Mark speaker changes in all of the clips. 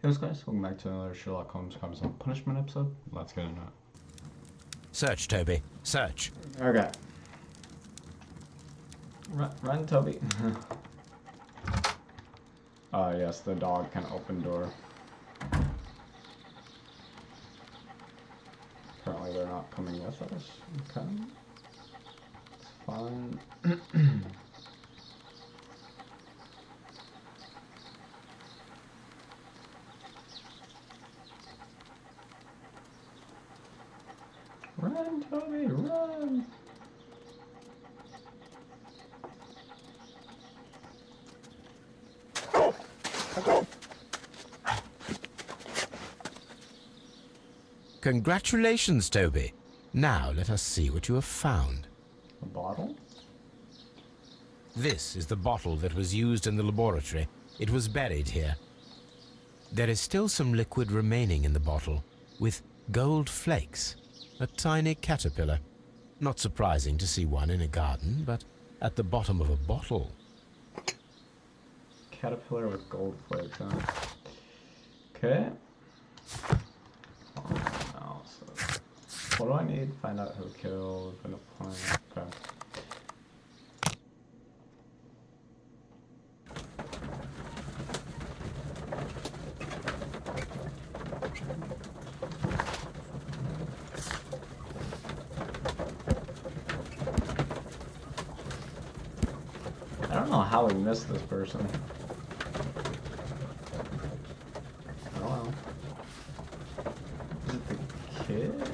Speaker 1: Hey guys, welcome back to another Sherlock Holmes Crimes and Punishment episode. Let's get into it.
Speaker 2: Search, Toby. Search.
Speaker 1: Okay. Run, Toby. Yes, the dog can open door. Apparently they're not coming with us. Okay. It's fine. Run, Toby, run!
Speaker 2: Congratulations, Toby. Now let us see what you have found.
Speaker 1: A bottle?
Speaker 2: This is the bottle that was used in the laboratory. It was buried here. There is still some liquid remaining in the bottle, with gold flakes. A tiny caterpillar. Not surprising to see one in a garden, but at the bottom of a bottle.
Speaker 1: Caterpillar with gold flakes, huh? Okay. What do I need? Find out who killed, find a plan. Okay. I don't know how we missed this person. I don't know. Is it the kid?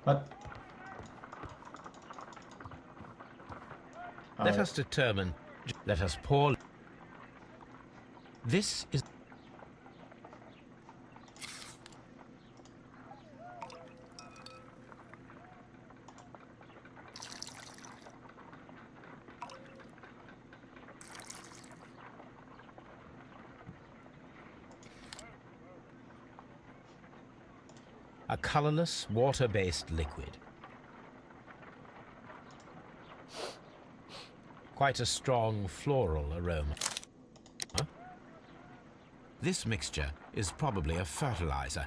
Speaker 1: What?
Speaker 2: Let us determine. Let us pour. This is. A colorless, water-based liquid. Quite a strong floral aroma. Huh? This mixture is probably a fertilizer.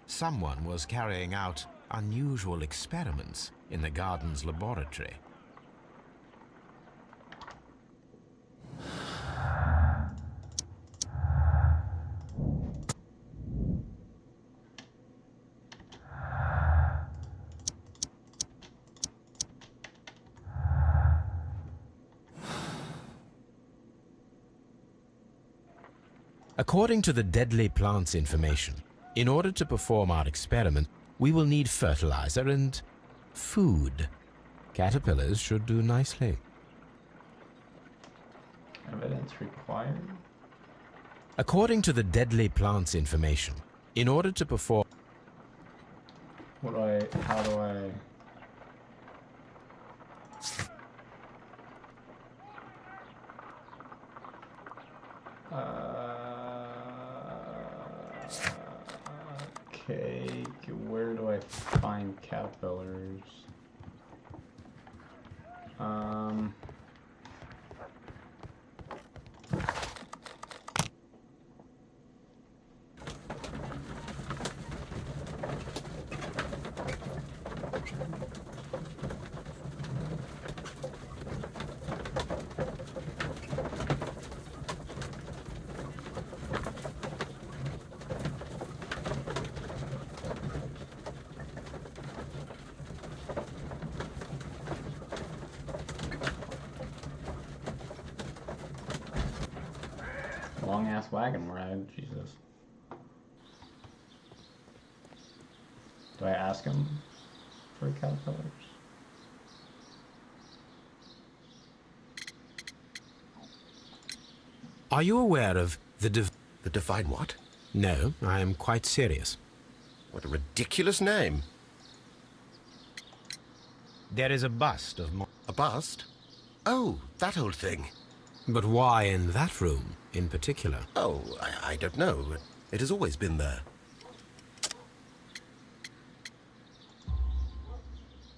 Speaker 2: Someone was carrying out unusual experiments in the garden's laboratory. According to the deadly plants information, in order to perform our experiment, we will need fertilizer and food. Caterpillars should do nicely.
Speaker 1: Evidence required?
Speaker 2: According to the deadly plants information, in order to perform...
Speaker 1: How do I... Okay, where do I find caterpillars? Long ass wagon ride, Jesus. Do I ask him for caterpillars?
Speaker 2: Are you aware of the
Speaker 3: divine what?
Speaker 2: No, I am quite serious.
Speaker 3: What a ridiculous name.
Speaker 2: There is a bust of...
Speaker 3: A bust? Oh, that old thing.
Speaker 2: But why in that room in particular?
Speaker 3: Oh, I don't know. It has always been there.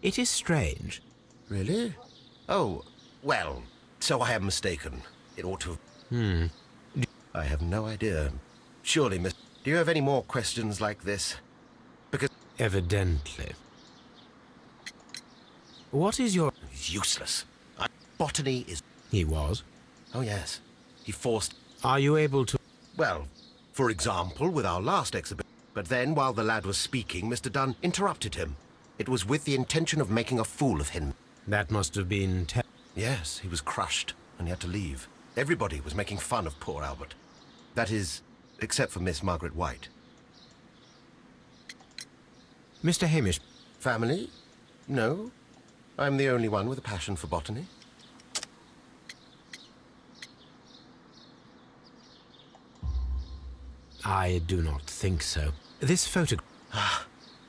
Speaker 2: It is strange.
Speaker 3: Really? Oh, well, so I am mistaken. It ought to have... I have no idea. Surely, Miss... Do you have any more questions like this? Because...
Speaker 2: Evidently. What is your...
Speaker 3: It's useless. Botany is...
Speaker 2: He was.
Speaker 3: Oh, yes. He forced...
Speaker 2: Are you able to...
Speaker 3: Well, for example, with our last exhibition. But then, while the lad was speaking, Mr. Dunn interrupted him. It was with the intention of making a fool of him.
Speaker 2: That must have been...
Speaker 3: Yes, he was crushed, and he had to leave. Everybody was making fun of poor Albert. That is, except for Miss Margaret White.
Speaker 2: Mr. Hamish.
Speaker 3: Family? No. I'm the only one with a passion for botany.
Speaker 2: I do not think so. This photograph...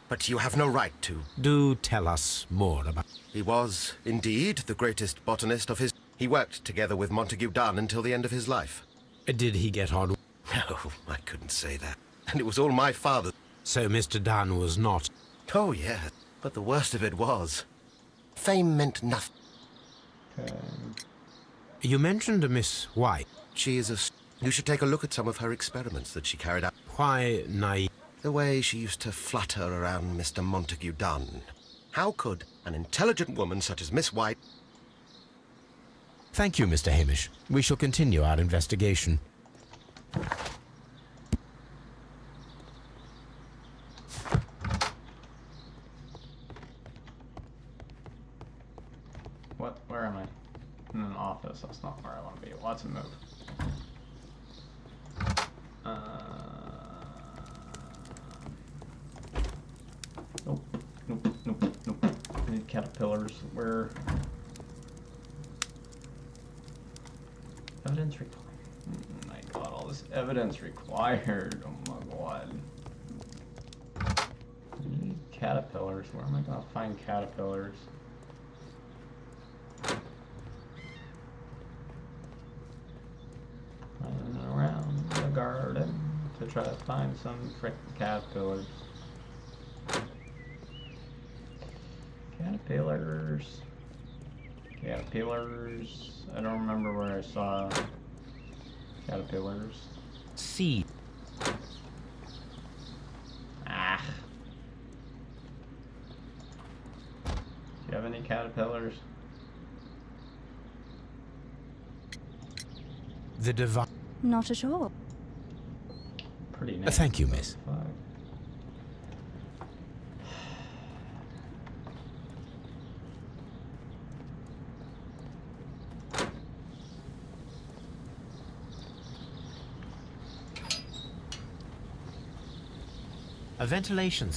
Speaker 3: But you have no right to.
Speaker 2: Do tell us more about...
Speaker 3: He was, indeed, the greatest botanist of his... He worked together with Montague Dunn until the end of his life.
Speaker 2: Did he get on...
Speaker 3: No, I couldn't say that. And it was all my father.
Speaker 2: So Mr. Dunn was not...
Speaker 3: Oh, yeah. But the worst of it was... Fame meant nothing.
Speaker 1: Okay.
Speaker 2: You mentioned a Miss White.
Speaker 3: She is a... You should take a look at some of her experiments that she carried out.
Speaker 2: Why naive?
Speaker 3: The way she used to flutter around Mr. Montague Dunn. How could an intelligent woman such as Miss White...
Speaker 2: Thank you, Mr. Hamish. We shall continue our investigation.
Speaker 1: What? Where am I? In an office. That's not where I want to be. Watson, move. Nope. Nope. Nope. Nope. I need caterpillars. Where? Evidence required. My God, all this evidence required. Oh my God. I need caterpillars. Where am I gonna find caterpillars? Running around the garden to try to find some frickin' caterpillars. Caterpillars. Caterpillars. I don't remember where I saw caterpillars.
Speaker 2: See.
Speaker 1: Ah. Do you have any caterpillars?
Speaker 2: The divine...
Speaker 4: Not at all.
Speaker 1: Pretty nice.
Speaker 2: Thank you, miss. A ventilation...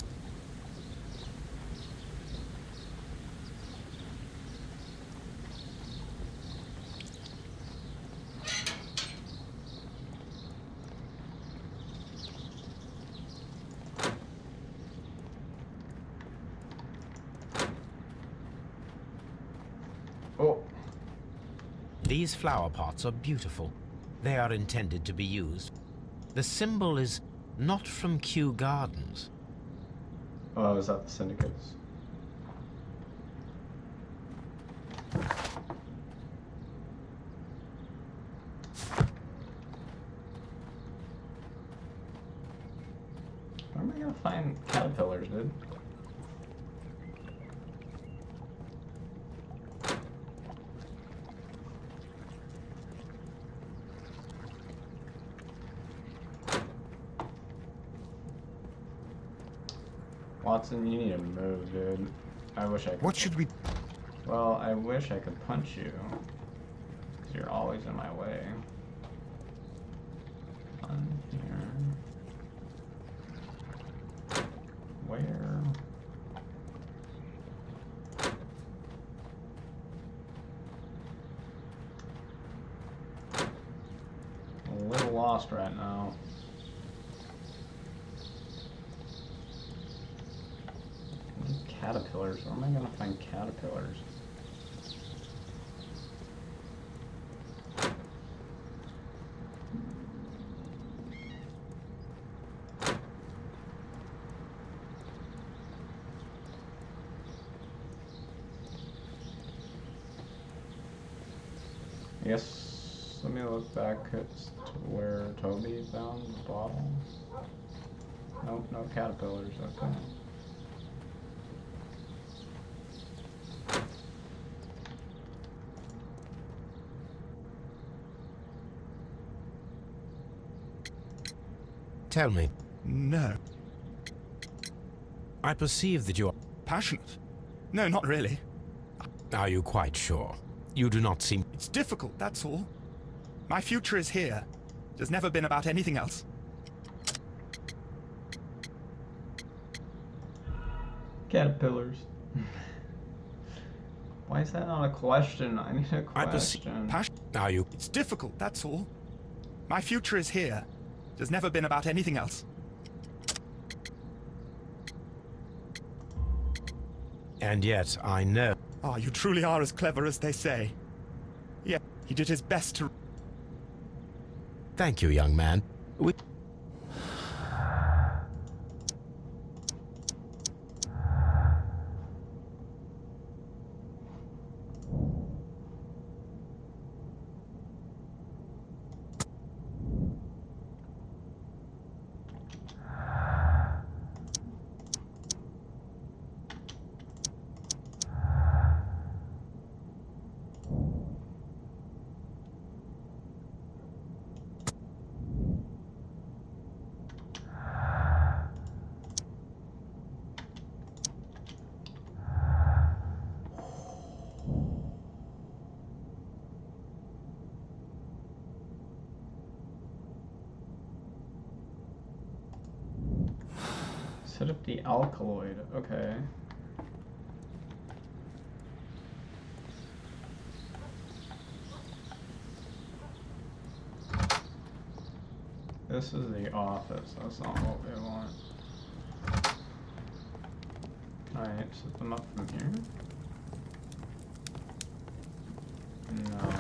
Speaker 1: Oh.
Speaker 2: These flower pots are beautiful. They are intended to be used. The symbol is not from Kew Gardens.
Speaker 1: Oh, is that the syndicates? Where am I gonna find caterpillars, dude? Watson, you need to move, dude. I wish I could.
Speaker 3: What should we...
Speaker 1: Well, I wish I could punch you. Because you're always in my way. On here. Where? I'm a little lost right now. Caterpillars. Where am I gonna find caterpillars? I guess let me look back at where Toby found the bottle. Nope, no caterpillars, okay.
Speaker 2: Tell me.
Speaker 4: No.
Speaker 2: I perceive that you are...
Speaker 4: Passionate? No, not really.
Speaker 2: Are you quite sure? You do not seem...
Speaker 4: It's difficult, that's all. My future is here. It has never been about anything else.
Speaker 1: Caterpillars. Why is that not a question? I need a
Speaker 2: I perceive...
Speaker 1: question.
Speaker 2: Are you...
Speaker 4: It's difficult, that's all. My future is here. It has never been about anything else.
Speaker 2: And yet, I know...
Speaker 4: Ah, you truly are as clever as they say. Yeah, he did his best to...
Speaker 2: Thank you, young man. We...
Speaker 1: Set up the alkaloid, okay. This is the office, that's not what we want. Can I set them up from here? No.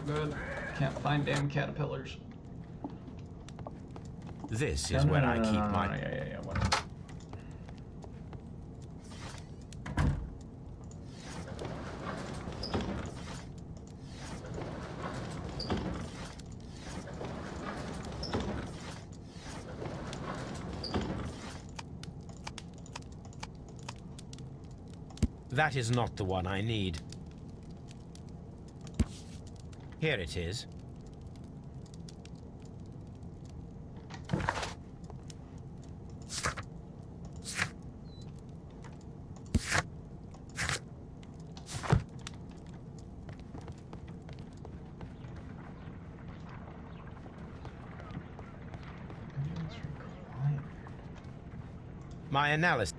Speaker 1: Good. Can't find damn caterpillars.
Speaker 2: This is where I keep my...
Speaker 1: Yeah, whatever.
Speaker 2: That is not the one I need. Here it is. My analysis.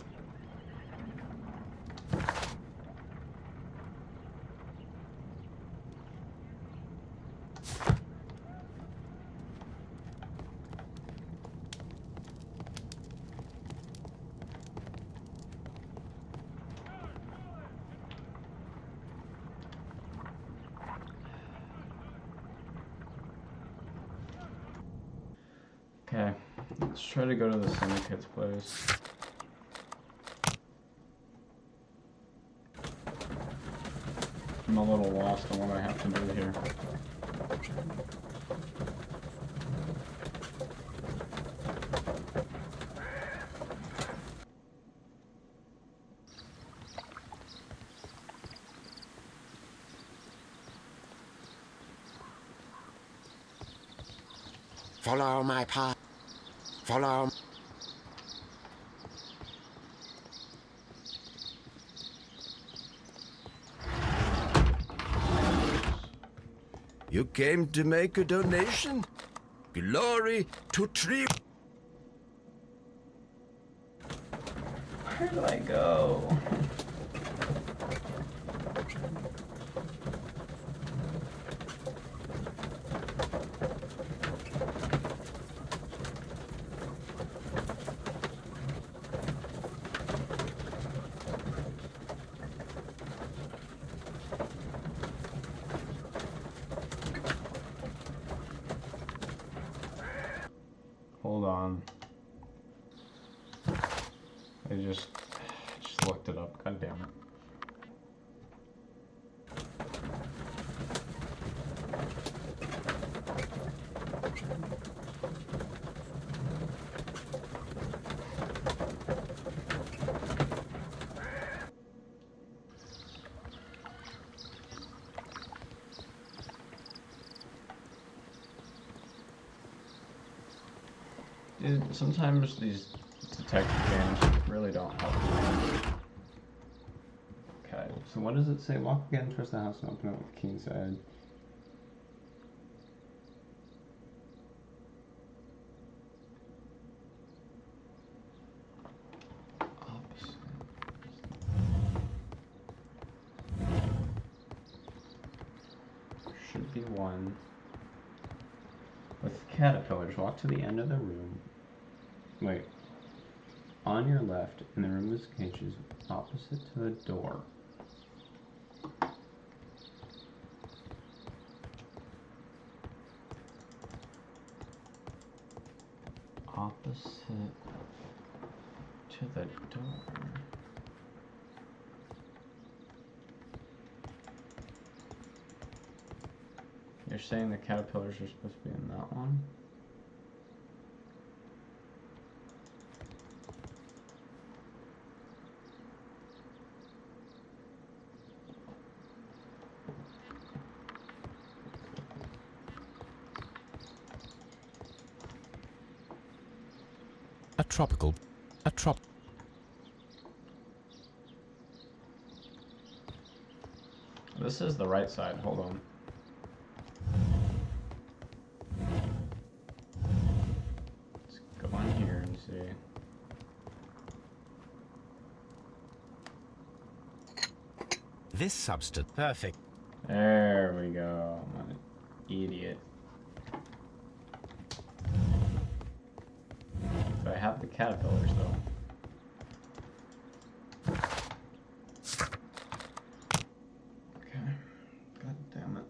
Speaker 1: Okay, let's try to go to the syndicate's place. I'm a little lost on what I have to do here.
Speaker 3: Follow my path. Follow. You came to make a donation? Glory to Tree.
Speaker 1: Where do I go? I just looked it up. God damn it. Dude, sometimes these detective games really don't help me. Okay, so what does it say? Walk again towards the house and open it with the key inside. Opposite. Should be one. With caterpillars, walk to the end of the room. Wait. On your left, in the room with cages, opposite to the door. Opposite to the door. You're saying the caterpillars are supposed to be in that one?
Speaker 2: A trop.
Speaker 1: This is the right side, hold on. Let's go on here and see.
Speaker 2: This substance. Perfect.
Speaker 1: There we go. I'm an idiot. Do I have the caterpillars though? Okay. God damn it.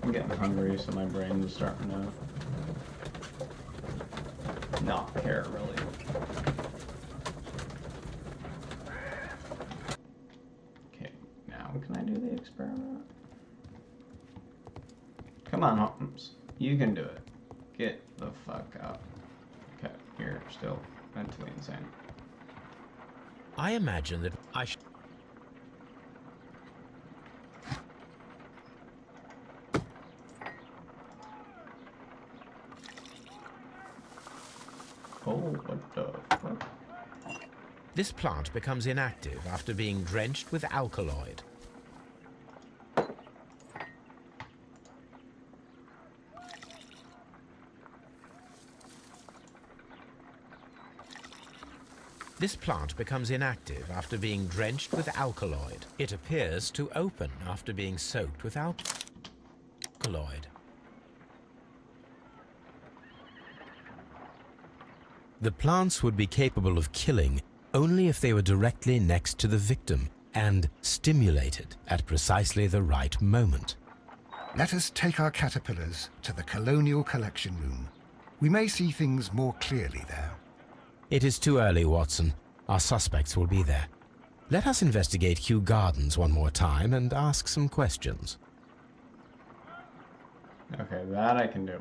Speaker 1: I'm getting hungry, so my brain is starting to not care really. Okay, now can I do the experiment? Come on, Holmes. You can do it. Get the fuck up. Okay, you're still mentally insane.
Speaker 2: I imagine that I should.
Speaker 1: Oh, what the fuck?
Speaker 2: This plant becomes inactive after being drenched with alkaloid. This plant becomes inactive after being drenched with alkaloid. It appears to open after being soaked with alkaloid. The plants would be capable of killing only if they were directly next to the victim and stimulated at precisely the right moment.
Speaker 5: Let us take our caterpillars to the Colonial Collection Room. We may see things more clearly there.
Speaker 2: It is too early, Watson. Our suspects will be there. Let us investigate Kew Gardens one more time and ask some questions.
Speaker 1: Okay, that I can do.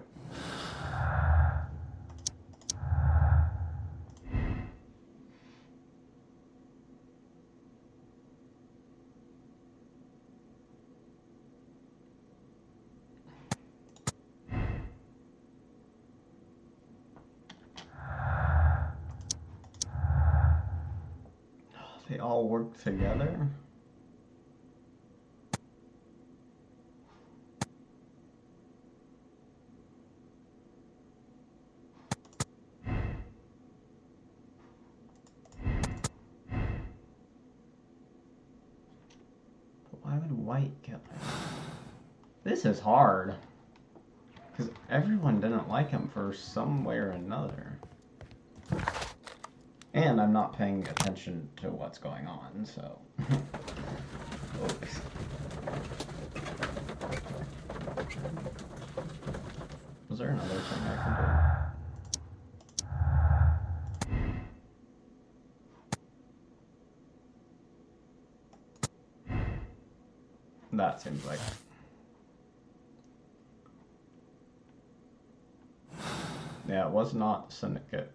Speaker 1: They all work together? But why would White get like that? This is hard. Because everyone didn't like him for some way or another. And I'm not paying attention to what's going on, so. Oops. Was there another thing I can do? That seems like. Yeah, it was not the Syndicate.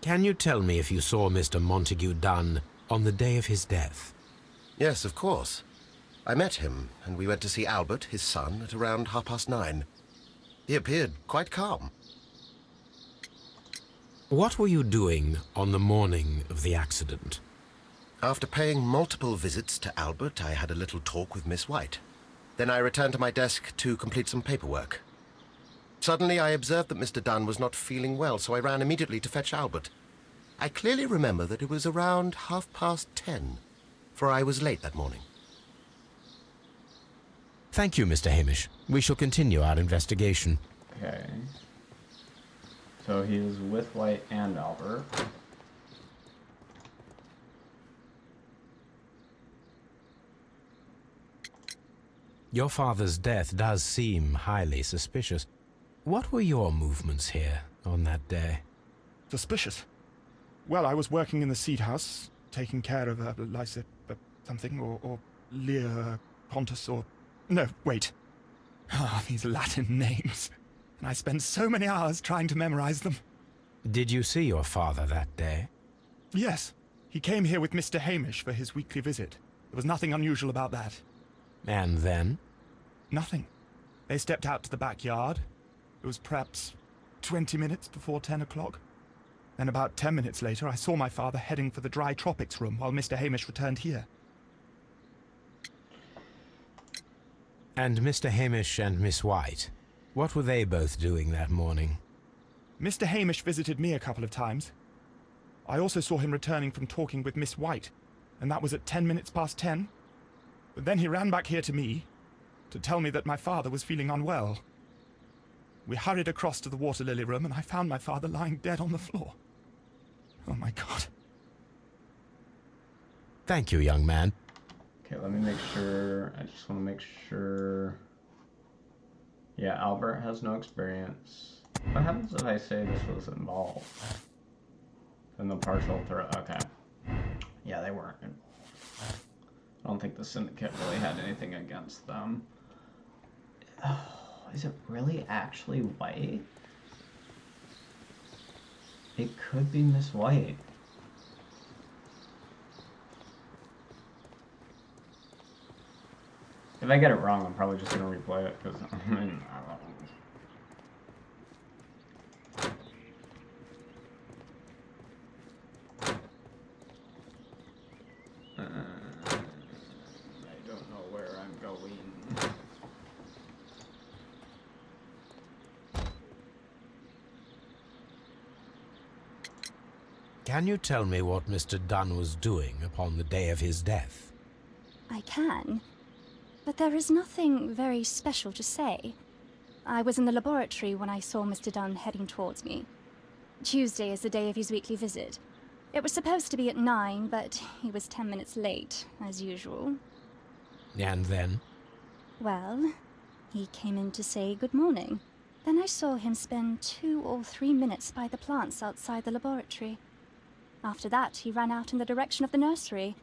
Speaker 2: Can you tell me if you saw Mr. Montague Dunn on the day of his death?
Speaker 3: Yes, of course. I met him, and we went to see Albert, his son, at around 9:30. He appeared quite calm.
Speaker 2: What were you doing on the morning of the accident?
Speaker 3: After paying multiple visits to Albert, I had a little talk with Miss White. Then I returned to my desk to complete some paperwork. Suddenly, I observed that Mr. Dunn was not feeling well, so I ran immediately to fetch Albert. I clearly remember that it was around 10:30, for I was late that morning.
Speaker 2: Thank you, Mr. Hamish. We shall continue our investigation.
Speaker 1: Okay. So he was with White and Albert.
Speaker 2: Your father's death does seem highly suspicious. What were your movements here on that day?
Speaker 4: Suspicious. Well, I was working in the seed house, taking care of something, or Lear Pontus, or... No, wait. Ah, these Latin names. And I spent so many hours trying to memorize them.
Speaker 2: Did you see your father that day?
Speaker 4: Yes. He came here with Mr. Hamish for his weekly visit. There was nothing unusual about that.
Speaker 2: And then?
Speaker 4: Nothing. They stepped out to the backyard. It was perhaps 20 minutes before 10 o'clock. Then about 10 minutes later, I saw my father heading for the dry tropics room while Mr. Hamish returned here.
Speaker 2: And Mr. Hamish and Miss White, what were they both doing that morning?
Speaker 4: Mr. Hamish visited me a couple of times. I also saw him returning from talking with Miss White, and that was at 10 minutes past 10. But then he ran back here to me to tell me that my father was feeling unwell. We hurried across to the water lily room, and I found my father lying dead on the floor. Oh my God.
Speaker 2: Thank you, young man.
Speaker 1: Okay, let me make sure. I just want to make sure. Yeah, Albert has no experience. What happens if I say this was involved? In the partial throw. Okay. Yeah, they weren't involved. I don't think the Syndicate really had anything against them. Oh, is it really actually White? It could be Miss White. If I get it wrong, I'm probably just gonna replay it because I mean, I don't know. I don't know where I'm going.
Speaker 2: Can you tell me what Mr. Dunn was doing upon the day of his death?
Speaker 6: I can, but there is nothing very special to say. I was in the laboratory when I saw Mr. Dunn heading towards me. Tuesday is the day of his weekly visit. It was supposed to be at 9, but he was 10 minutes late, as usual.
Speaker 2: And then?
Speaker 6: Well, he came in to say good morning. Then I saw him spend 2 or 3 minutes by the plants outside the laboratory. After that, he ran out in the direction of the nursery,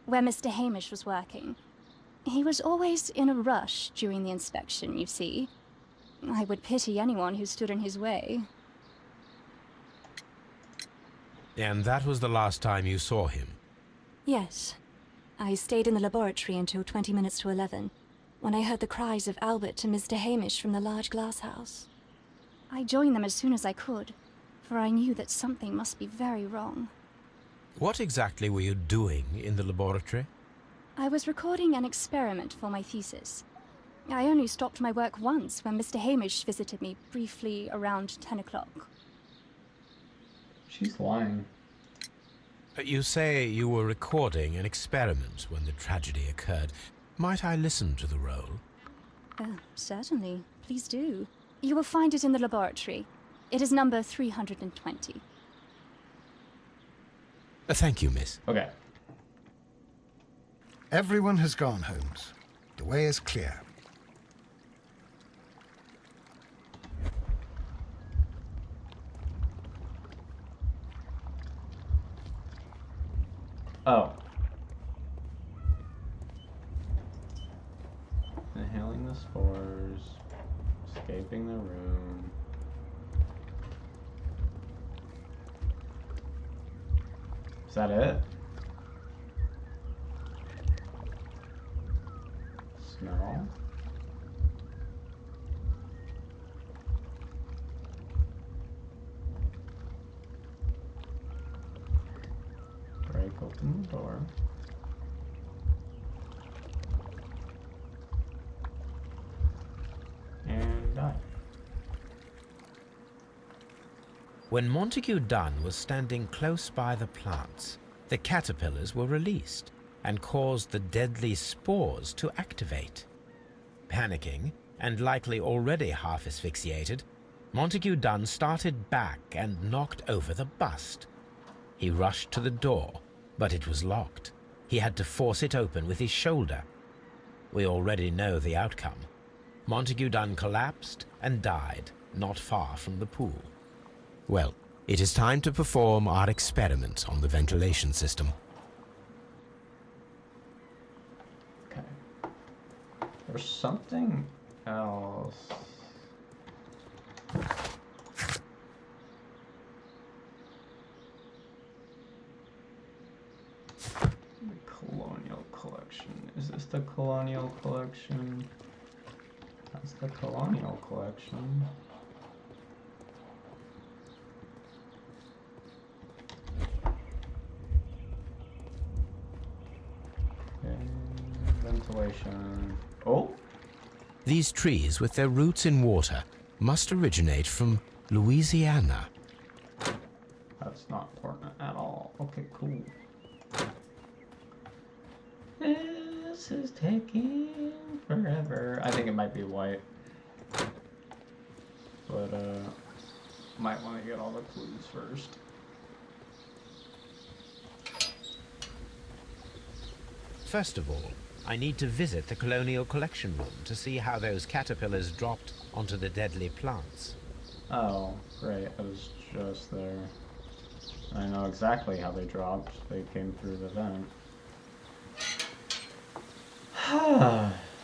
Speaker 6: where Mr. Hamish was working. He was always in a rush during the inspection, you see. I would pity anyone who stood in his way.
Speaker 2: And that was the last time you saw him?
Speaker 6: Yes. I stayed in the laboratory until 20 minutes to 11, when I heard the cries of Albert and Mr. Hamish from the large glass house. I joined them as soon as I could, for I knew that something must be very wrong.
Speaker 2: What exactly were you doing in the laboratory?
Speaker 6: I was recording an experiment for my thesis. I only stopped my work once when Mr. Hamish visited me briefly around 10 o'clock.
Speaker 1: She's lying.
Speaker 2: You say you were recording an experiment when the tragedy occurred. Might I listen to the roll?
Speaker 6: Certainly. Please do. You will find it in the laboratory. It is number 320.
Speaker 2: Thank you, miss.
Speaker 1: Okay.
Speaker 5: Everyone has gone, Holmes. The way is clear.
Speaker 1: Oh. Inhaling the spores. Escaping the room. Is that it? Smell. Break open the door. And die.
Speaker 2: When Montague Dunn was standing close by the plants, the caterpillars were released and caused the deadly spores to activate. Panicking, and likely already half asphyxiated, Montague Dunn started back and knocked over the bust. He rushed to the door, but it was locked. He had to force it open with his shoulder. We already know the outcome. Montague Dunn collapsed and died not far from the pool. Well, it is time to perform our experiment on the ventilation system.
Speaker 1: Okay. There's something else. The Colonial Collection. Is this the Colonial Collection? That's the Colonial Collection. Okay, ventilation. Oh!
Speaker 2: These trees, with their roots in water, must originate from Louisiana.
Speaker 1: That's not important at all. Okay, cool. This is taking forever. I think it might be white. But, might want to get all the clues first.
Speaker 2: First of all, I need to visit the Colonial Collection Room to see how those caterpillars dropped onto the deadly plants.
Speaker 1: Oh, great. I was just there. I know exactly how they dropped. They came through the vent.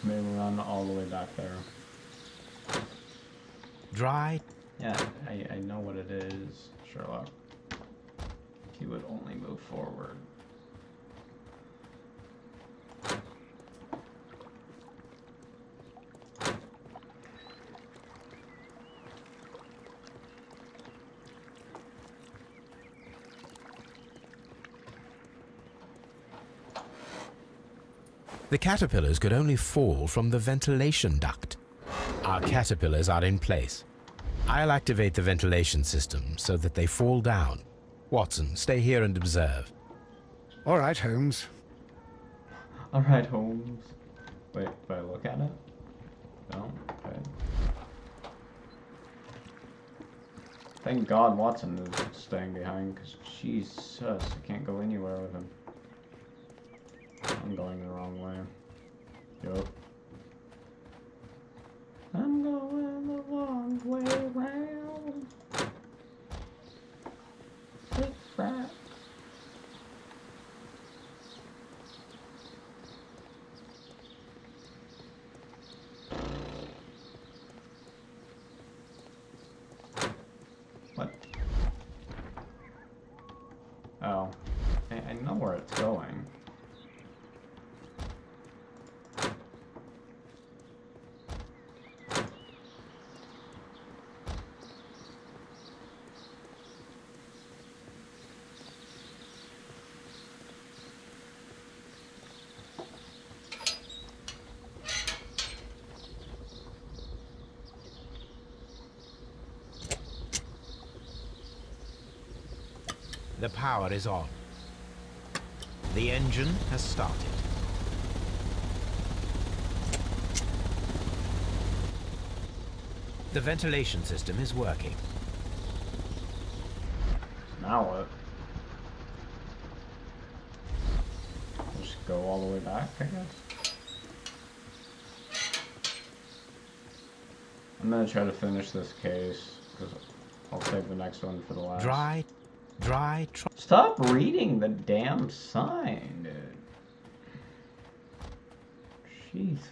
Speaker 1: Maybe run all the way back there.
Speaker 2: Dry.
Speaker 1: Yeah, I know what it is, Sherlock. He would only move forward.
Speaker 2: The caterpillars could only fall from the ventilation duct. Our caterpillars are in place. I'll activate the ventilation system so that they fall down. Watson, stay here and observe.
Speaker 5: All right, Holmes.
Speaker 1: Alright, Holmes. Wait, do I look at it? No? Okay. Thank God Watson is staying behind, because Jesus, I can't go anywhere with him. I'm going the wrong way. Yup. I'm going the wrong way round. Sit back. What? Oh. I know where it's going.
Speaker 2: The power is on. The engine has started. The ventilation system is working.
Speaker 1: Now what? Just go all the way back, I guess? I'm gonna try to finish this case, because I'll save the next one for the last.
Speaker 2: Dry. Dry
Speaker 1: Stop reading the damn sign, dude. Jesus.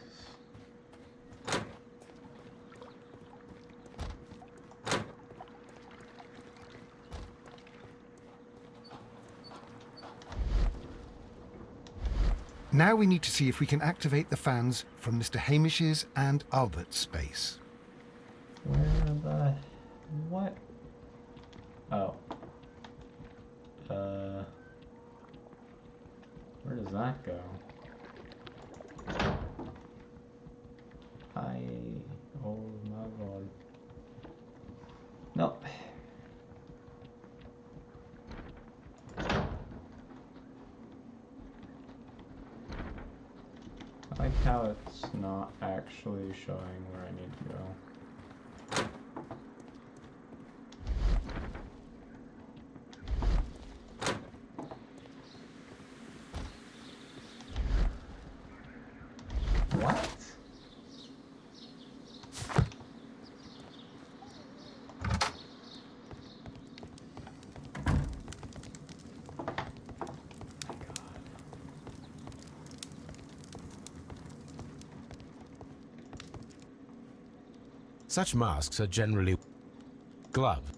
Speaker 5: Now we need to see if we can activate the fans from Mr. Hamish's and Albert's space.
Speaker 1: Where the... What? Oh. Where does that go? Oh my god. Nope. I like how it's not actually showing where I need to go. What?
Speaker 2: Such masks are generally glove.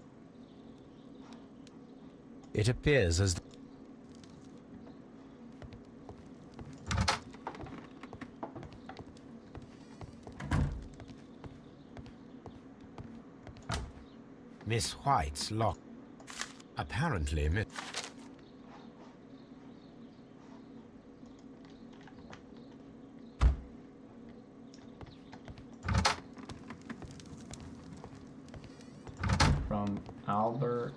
Speaker 2: It appears as Miss White's lock. Apparently, Miss...
Speaker 1: From Albert.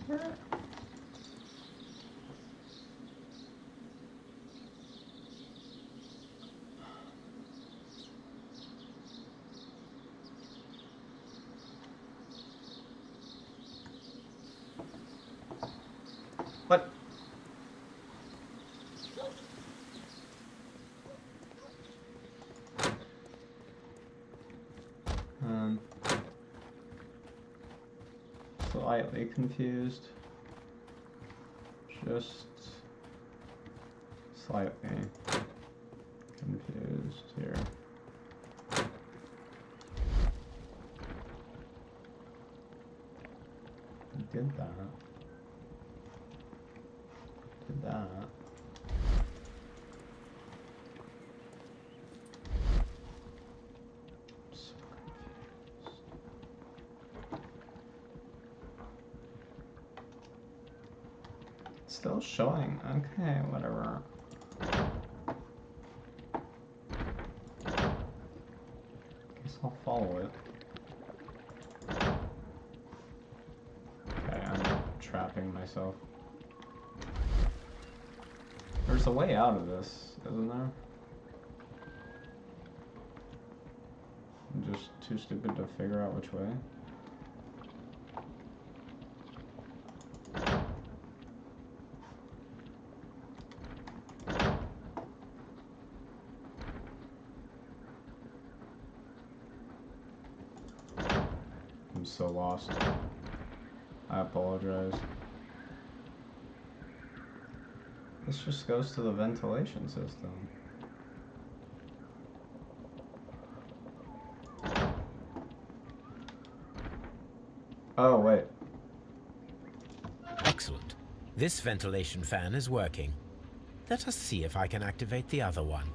Speaker 1: Where? What? Slightly confused. Just slightly confused here. Did that. Did that. So confused. Still showing. Okay, whatever. Guess I'll follow it. Okay, I'm trapping myself. There's a way out of this, isn't there? I'm just too stupid to figure out which way. I'm so lost. I apologize. This just goes to the ventilation system. Oh, wait.
Speaker 2: Excellent. This ventilation fan is working. Let us see if I can activate the other one.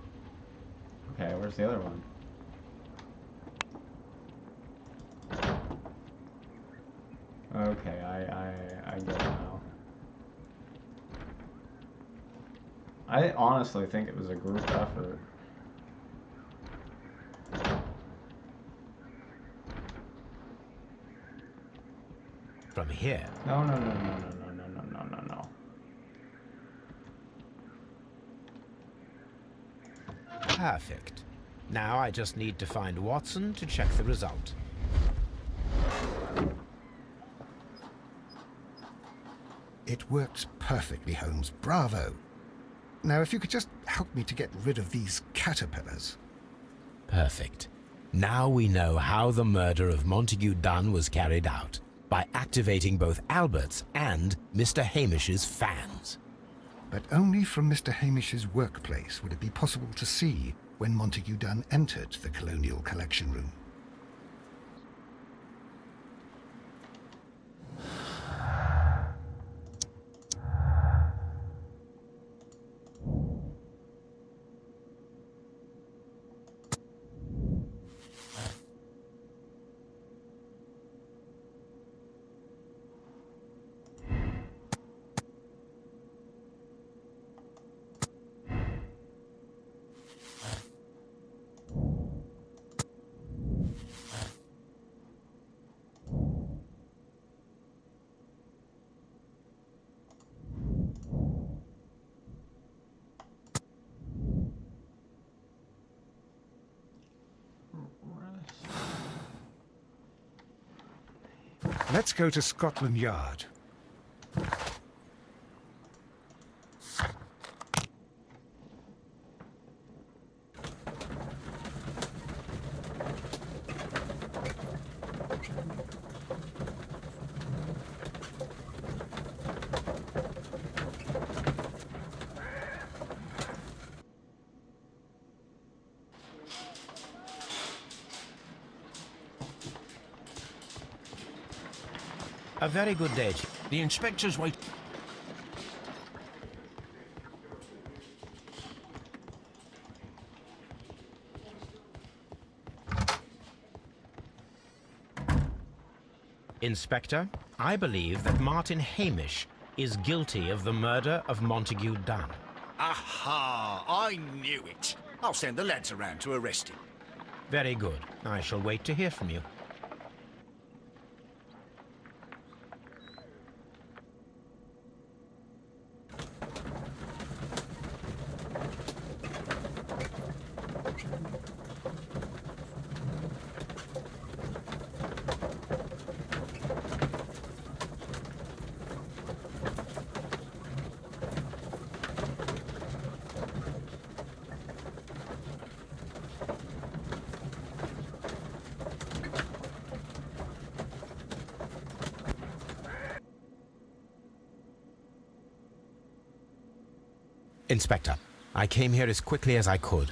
Speaker 1: Okay, where's the other one? Okay, I get it now. I honestly think it was a group effort.
Speaker 2: From here.
Speaker 1: No.
Speaker 2: Perfect. Now I just need to find Watson to check the result.
Speaker 5: It works perfectly, Holmes. Bravo. Now, if you could just help me to get rid of these caterpillars.
Speaker 2: Perfect. Now we know how the murder of Montague Dunn was carried out, by activating both Albert's and Mr. Hamish's fans.
Speaker 5: But only from Mr. Hamish's workplace would it be possible to see when Montague Dunn entered the Colonial Collection Room. Let's go to Scotland Yard.
Speaker 2: A very good day.
Speaker 7: The inspector's wait.
Speaker 2: Inspector, I believe that Martin Hamish is guilty of the murder of Montague Dunn.
Speaker 7: Aha! I knew it. I'll send the lads around to arrest him.
Speaker 2: Very good. I shall wait to hear from you. Inspector, I came here as quickly as I could.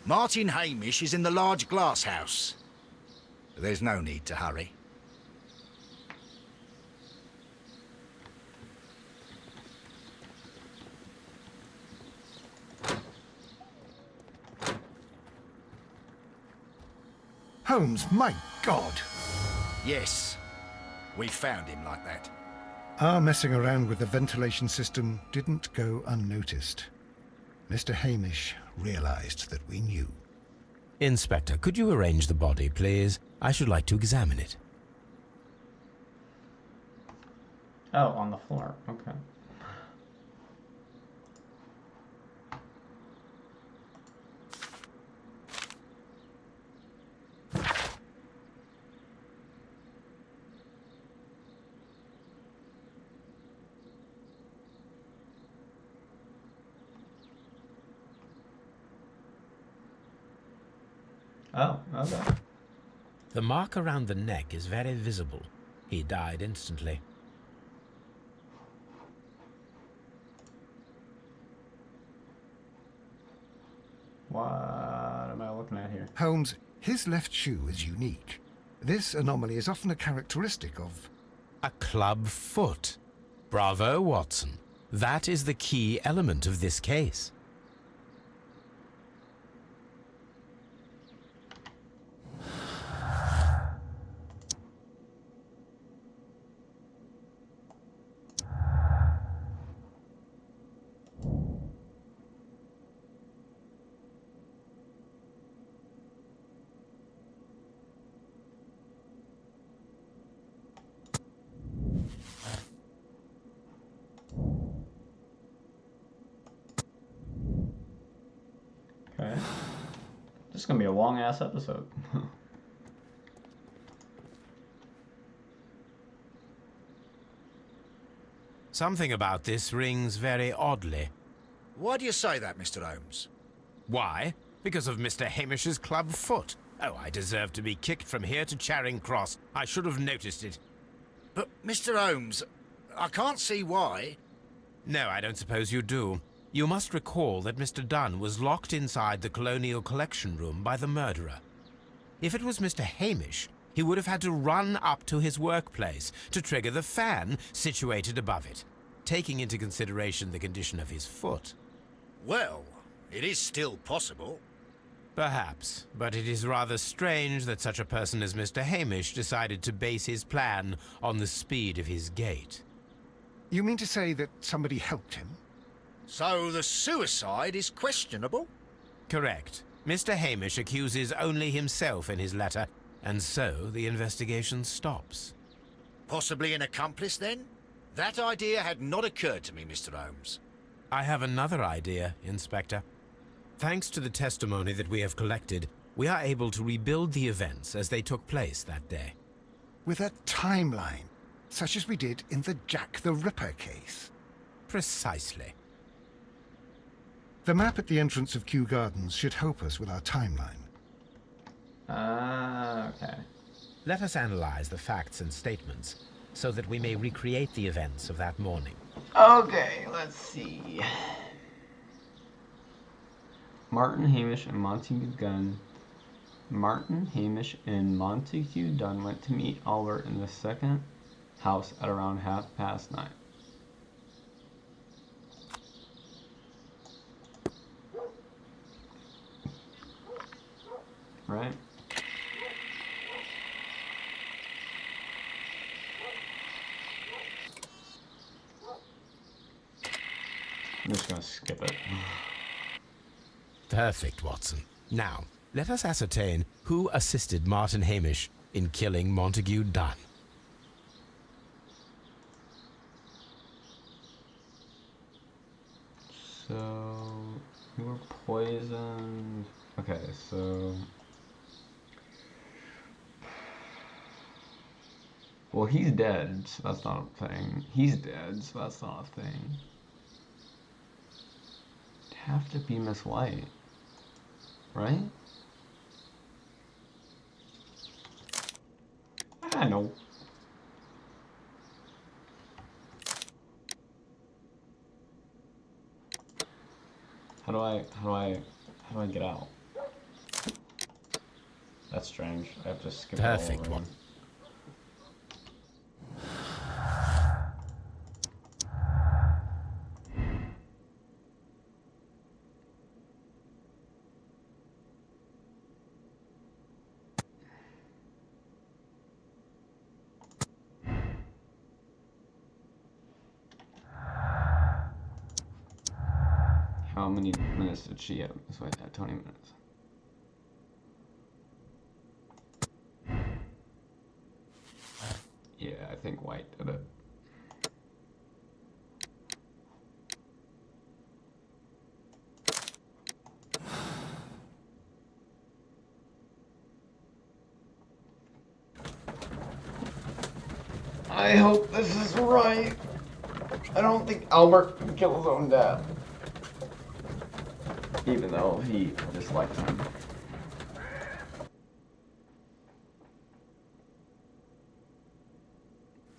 Speaker 7: Martin Hamish is in the large glass house. There's no need to hurry.
Speaker 5: Holmes, my God!
Speaker 7: Yes, we found him like that.
Speaker 5: Our messing around with the ventilation system didn't go unnoticed. Mr. Hamish realized that we knew.
Speaker 2: Inspector, could you arrange the body, please? I should like to examine it.
Speaker 1: Oh, on the floor. Okay. Oh, okay.
Speaker 2: The mark around the neck is very visible. He died instantly.
Speaker 1: What am I looking at here?
Speaker 5: Holmes, his left shoe is unique. This anomaly is often a characteristic of...
Speaker 2: A club foot. Bravo, Watson. That is the key element of this case.
Speaker 1: Okay. This is gonna be a long ass episode.
Speaker 2: Something about this rings very oddly.
Speaker 7: Why do you say that, Mr. Holmes?
Speaker 2: Why? Because of Mr. Hamish's club foot. Oh, I deserve to be kicked from here to Charing Cross. I should have noticed it.
Speaker 7: But, Mr. Holmes, I can't see why.
Speaker 2: No, I don't suppose you do. You must recall that Mr. Dunn was locked inside the Colonial Collection Room by the murderer. If it was Mr. Hamish, he would have had to run up to his workplace to trigger the fan situated above it, taking into consideration the condition of his foot.
Speaker 7: Well, it is still possible.
Speaker 2: Perhaps, but it is rather strange that such a person as Mr. Hamish decided to base his plan on the speed of his gait.
Speaker 5: You mean to say that somebody helped him?
Speaker 7: So the suicide is questionable?
Speaker 2: Correct. Mr. Hamish accuses only himself in his letter, and so the investigation stops.
Speaker 7: Possibly an accomplice, then? That idea had not occurred to me, Mr. Holmes.
Speaker 2: I have another idea, Inspector. Thanks to the testimony that we have collected, we are able to rebuild the events as they took place that day.
Speaker 5: With a timeline, such as we did in the Jack the Ripper case.
Speaker 2: Precisely.
Speaker 5: The map at the entrance of Kew Gardens should help us with our timeline.
Speaker 1: Okay.
Speaker 2: Let us analyze the facts and statements so that we may recreate the events of that morning.
Speaker 1: Okay, let's see. Martin Hamish and Montague Dunn went to meet Albert in the second house at around 9:30. Right? I'm just gonna skip it.
Speaker 2: Perfect, Watson. Now, let us ascertain who assisted Martin Hamish in killing Montague Dunn.
Speaker 1: So, you were poisoned. Okay, so... Well, he's dead, so that's not a thing. He's dead, so that's not a thing. It'd have to be Miss White. Right? I know. How do I get out? That's strange. I have to skip it all
Speaker 2: Perfect
Speaker 1: over
Speaker 2: one.
Speaker 1: again. How many minutes did she have? So I had 20 minutes. Yeah, I think White did it. I hope this is right. I don't think Albert can kill his own dad. Even though he disliked him.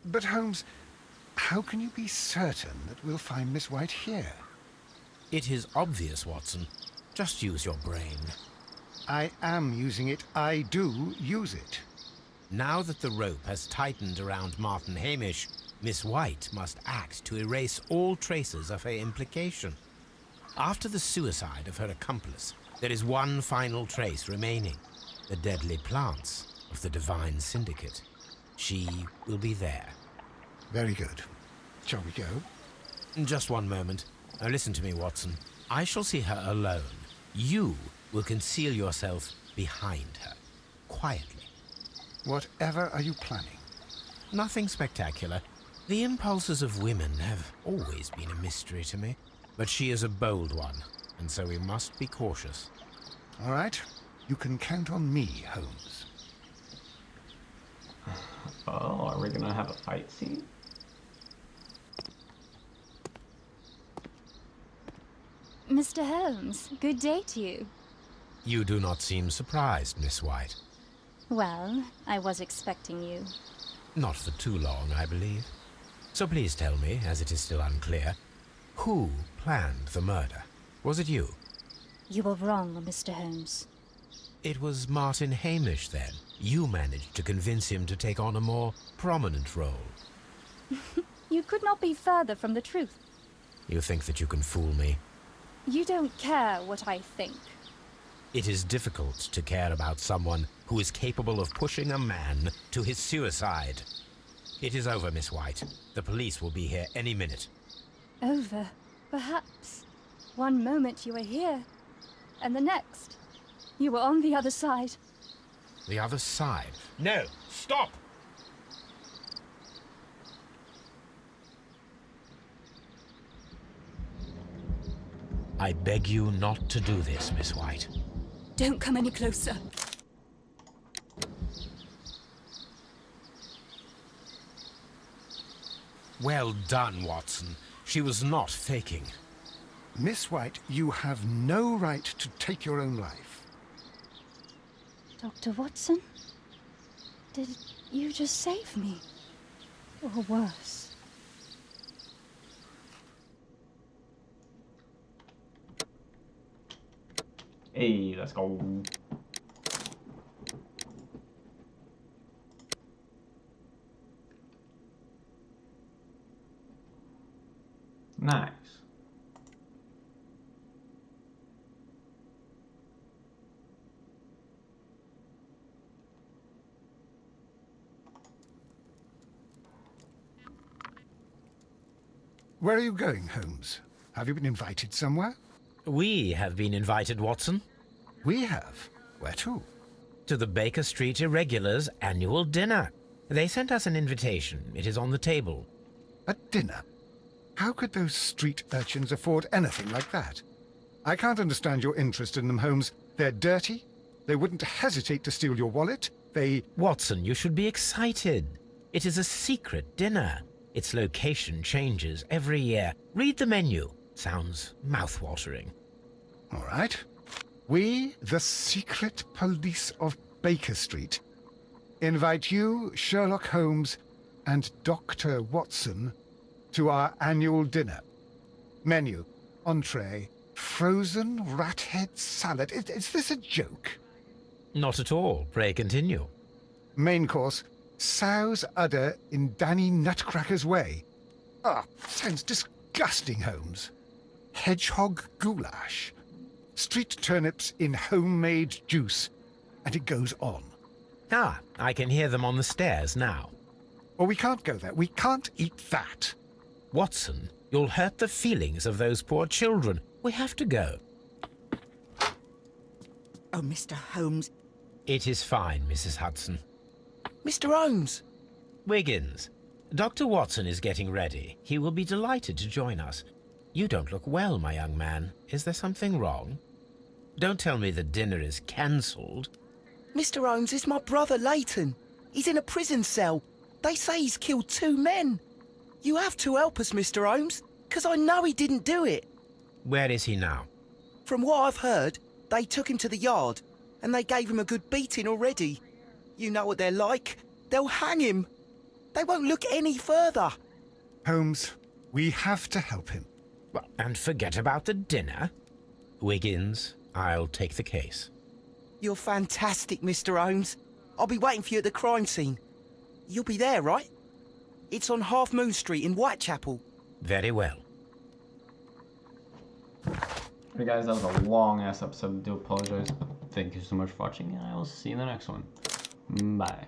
Speaker 5: But Holmes, how can you be certain that we'll find Miss White here?
Speaker 2: It is obvious, Watson. Just use your brain.
Speaker 5: I am using it. I do use it.
Speaker 2: Now that the rope has tightened around Martin Hamish, Miss White must act to erase all traces of her implication. After the suicide of her accomplice, there is one final trace remaining: the deadly plants of the Divine Syndicate. She will be there.
Speaker 5: Very good. Shall we go?
Speaker 2: Just one moment. Now listen to me, Watson. I shall see her alone. You will conceal yourself behind her, quietly.
Speaker 5: Whatever are you planning?
Speaker 2: Nothing spectacular. The impulses of women have always been a mystery to me. But she is a bold one, and so we must be cautious.
Speaker 5: All right. You can count on me, Holmes.
Speaker 1: Oh, are we gonna have a fight scene?
Speaker 6: Mr. Holmes, good day to you.
Speaker 2: You do not seem surprised, Miss White.
Speaker 6: Well, I was expecting you.
Speaker 2: Not for too long, I believe. So please tell me, as it is still unclear, who planned the murder? Was it you?
Speaker 6: You were wrong, Mr. Holmes.
Speaker 2: It was Martin Hamish, then. You managed to convince him to take on a more prominent role.
Speaker 6: You could not be further from the truth.
Speaker 2: You think that you can fool me?
Speaker 6: You don't care what I think.
Speaker 2: It is difficult to care about someone who is capable of pushing a man to his suicide. It is over, Miss White. The police will be here any minute.
Speaker 6: Over, perhaps. One moment you were here, and the next, you were on the other side.
Speaker 2: The other side? No! Stop! I beg you not to do this, Miss White.
Speaker 6: Don't come any closer.
Speaker 2: Well done, Watson. She was not faking.
Speaker 5: Miss White, you have no right to take your own life.
Speaker 6: Dr. Watson? Did you just save me? Or worse?
Speaker 1: Hey, let's go. Nice.
Speaker 5: Where are you going, Holmes? Have you been invited somewhere?
Speaker 2: We have been invited, Watson,
Speaker 5: We have. Where to?
Speaker 2: to the Baker Street Irregulars' annual dinner. They sent us an invitation. It is on the table.
Speaker 5: A dinner? How could those street urchins afford anything like that? I can't understand your interest in them, Holmes. They're dirty. They wouldn't hesitate to steal your wallet.
Speaker 2: Watson, you should be excited. It is a secret dinner. Its location changes every year. Read the menu. Sounds mouth-watering.
Speaker 5: All right. We, the secret police of Baker Street, invite you, Sherlock Holmes, and Dr. Watson to our annual dinner. Menu, entree, frozen rat head salad. Is this a joke?
Speaker 2: Not at all. Pray continue.
Speaker 5: Main course, sow's udder in Danny Nutcracker's way. Ah, sounds disgusting, Holmes. Hedgehog goulash. Street turnips in homemade juice. And it goes on.
Speaker 2: Ah, I can hear them on the stairs now.
Speaker 5: Oh, we can't go there. We can't eat that.
Speaker 2: Watson, you'll hurt the feelings of those poor children. We have to go.
Speaker 8: Oh, Mr. Holmes.
Speaker 2: It is fine, Mrs. Hudson.
Speaker 8: Mr. Holmes!
Speaker 2: Wiggins, Dr. Watson is getting ready. He will be delighted to join us. You don't look well, my young man. Is there something wrong? Don't tell me the dinner is cancelled.
Speaker 8: Mr. Holmes, it's my brother Leighton. He's in a prison cell. They say he's killed 2 men. You have to help us, Mr. Holmes, because I know he didn't do it.
Speaker 2: Where is he now?
Speaker 8: From what I've heard, they took him to the yard, and they gave him a good beating already. You know what they're like. They'll hang him. They won't look any further.
Speaker 5: Holmes, we have to help him.
Speaker 2: Well, and forget about the dinner. Wiggins, I'll take the case.
Speaker 8: You're fantastic, Mr. Holmes. I'll be waiting for you at the crime scene. You'll be there, right? It's on Half Moon Street in Whitechapel.
Speaker 2: Very well.
Speaker 1: Hey guys, that was a long-ass episode. I do apologize, but thank you so much for watching, and I will see you in the next one. Bye.